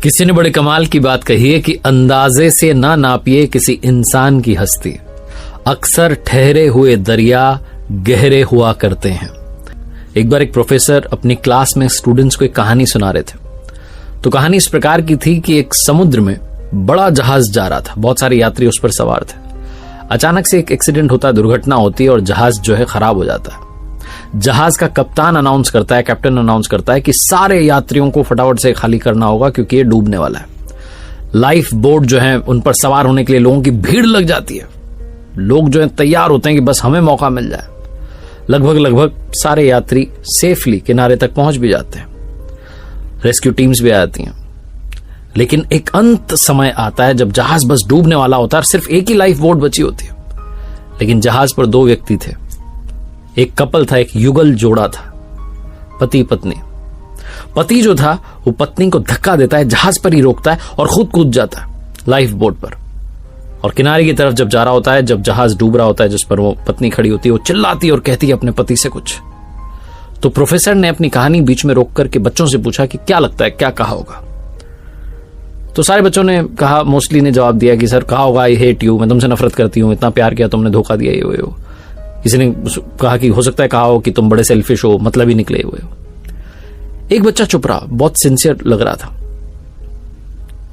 किसी ने बड़े कमाल की बात कही है कि अंदाजे से ना नापिए किसी इंसान की हस्ती, अक्सर ठहरे हुए दरिया गहरे हुआ करते हैं। एक बार एक प्रोफेसर अपनी क्लास में स्टूडेंट्स को एक कहानी सुना रहे थे। तो कहानी इस प्रकार की थी कि एक समुद्र में बड़ा जहाज जा रहा था, बहुत सारे यात्री उस पर सवार थे। अचानक से एक एक्सीडेंट होता है, दुर्घटना होती है और जहाज जो है खराब हो जाता है। जहाज का कप्तान अनाउंस करता है, कैप्टन अनाउंस करता है कि सारे यात्रियों को फटाफट से खाली करना होगा क्योंकि ये डूबने वाला है। लाइफ बोट जो है उन पर सवार होने के लिए लोगों की भीड़ लग जाती है। लोग जो है तैयार होते हैं कि बस हमें मौका मिल जाए। लगभग सारे यात्री सेफली किनारे तक पहुंच भी जाते हैं, रेस्क्यू टीम्स भी आ जाती हैं। लेकिन एक अंत समय आता है जब जहाज बस डूबने वाला होता है। सिर्फ एक ही लाइफ बोट बची होती है, लेकिन जहाज पर 2 व्यक्ति थे। एक कपल था, एक युगल जोड़ा था, पति पत्नी। पति जो था वो पत्नी को धक्का देता है, जहाज पर ही रोकता है और खुद कूद जाता है लाइफ बोट पर। और किनारे की तरफ जब जा रहा होता है, जब जहाज डूब रहा होता है, जिस पर वो पत्नी खड़ी होती है, वो चिल्लाती है और कहती है अपने पति से कुछ। तो प्रोफेसर ने अपनी कहानी बीच में रोक करके बच्चों से पूछा कि क्या लगता है, क्या कहा होगा। तो सारे बच्चों ने कहा, मोस्टली ने जवाब दिया कि सर कहा होगा आई हेट यू, मैं तुमसे नफरत करती हूं, इतना प्यार किया तुमने धोखा दिया, ये हो। किसी ने कहा कि हो सकता है कहा हो कि तुम बड़े सेल्फिश हो, मतलब ही निकले हुए हो। एक बच्चा चुप रहा, बहुत सिंसियर लग रहा था।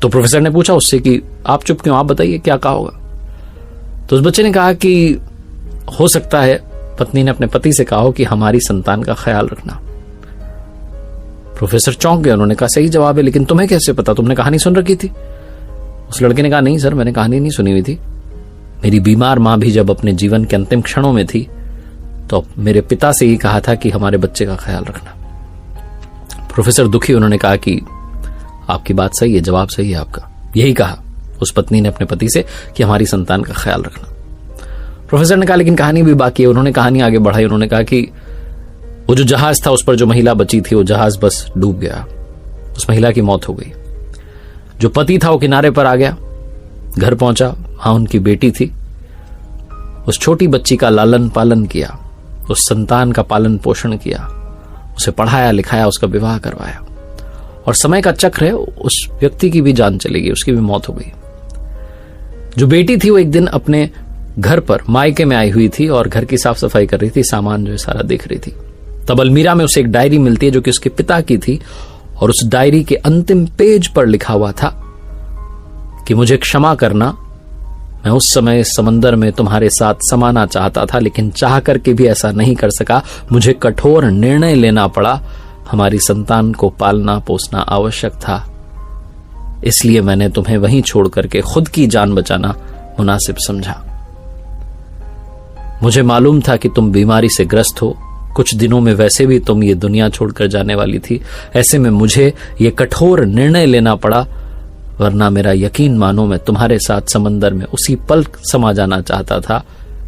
तो प्रोफेसर ने पूछा उससे कि आप चुप क्यों, आप बताइए क्या कहा होगा। तो उस बच्चे ने कहा कि हो सकता है पत्नी ने अपने पति से कहा हो कि हमारी संतान का ख्याल रखना। प्रोफेसर चौंक गए, उन्होंने कहा सही जवाब है, लेकिन तुम्हें कैसे पता, तुमने कहानी सुन रखी थी। उस लड़के ने कहा नहीं सर, मैंने कहानी नहीं सुनी हुई थी। मेरी बीमार मां भी जब अपने जीवन के अंतिम क्षणों में थी तो मेरे पिता से ही कहा था कि हमारे बच्चे का ख्याल रखना। प्रोफेसर दुखी, उन्होंने कहा कि आपकी बात सही है, जवाब सही है आपका। यही कहा उस पत्नी ने अपने पति से कि हमारी संतान का ख्याल रखना। प्रोफेसर ने कहा लेकिन कहानी भी बाकी है। उन्होंने कहानी आगे बढ़ाई, उन्होंने कहा कि वो जो जहाज था उस पर जो महिला बची थी, वो जहाज बस डूब गया, उस महिला की मौत हो गई। जो पति था वो किनारे पर आ गया, घर पहुंचा, वहां उनकी बेटी थी। उस छोटी बच्ची का लालन पालन किया, उस संतान का पालन पोषण किया, उसे पढ़ाया लिखाया, उसका विवाह करवाया। और समय का चक्र है, उस व्यक्ति की भी जान चली गई, उसकी भी मौत हो गई। जो बेटी थी वो एक दिन अपने घर पर मायके में आई हुई थी और घर की साफ सफाई कर रही थी, सामान जो है सारा देख रही थी। तब अलमीरा में उसे एक डायरी मिलती है जो कि उसके पिता की थी, और उस डायरी के अंतिम पेज पर लिखा हुआ था कि मुझे क्षमा करना, मैं उस समय समंदर में तुम्हारे साथ समाना चाहता था, लेकिन चाह करके भी ऐसा नहीं कर सका। मुझे कठोर निर्णय लेना पड़ा, हमारी संतान को पालना पोसना आवश्यक था, इसलिए मैंने तुम्हें वहीं छोड़ करके खुद की जान बचाना मुनासिब समझा। मुझे मालूम था कि तुम बीमारी से ग्रस्त हो, कुछ दिनों में वैसे भी तुम ये दुनिया छोड़कर जाने वाली थी। ऐसे में मुझे ये कठोर निर्णय लेना पड़ा, वरना मेरा यकीन मानो मैं तुम्हारे साथ समंदर में उसी पल समा जाना चाहता था।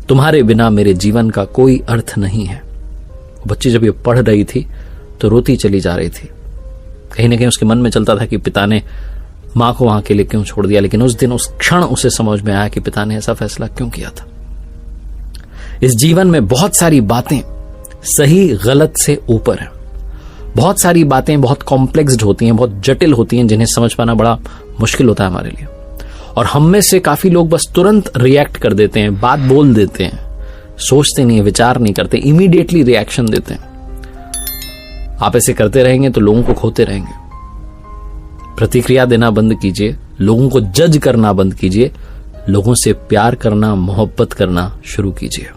तुम्हारे बिना मेरे जीवन का कोई अर्थ नहीं है। बच्ची जब ये पढ़ रही थी तो रोती चली जा रही थी। कहीं ना कहीं उसके मन में चलता था कि पिता ने मां को वहां के लिए क्यों छोड़ दिया, लेकिन उस दिन उस क्षण उसे समझ में आया कि पिता ने ऐसा फैसला क्यों किया था। इस जीवन में बहुत सारी बातें सही गलत से ऊपर है। बहुत सारी बातें बहुत कॉम्प्लेक्स्ड होती हैं, बहुत जटिल होती हैं, जिन्हें समझ पाना बड़ा मुश्किल होता है हमारे लिए। और हम में से काफी लोग बस तुरंत रिएक्ट कर देते हैं, बात बोल देते हैं, सोचते नहीं, विचार नहीं करते, इमीडिएटली रिएक्शन देते हैं। आप ऐसे करते रहेंगे तो लोगों को खोते रहेंगे। प्रतिक्रिया देना बंद कीजिए, लोगों को जज करना बंद कीजिए, लोगों से प्यार करना, मोहब्बत करना शुरू कीजिए।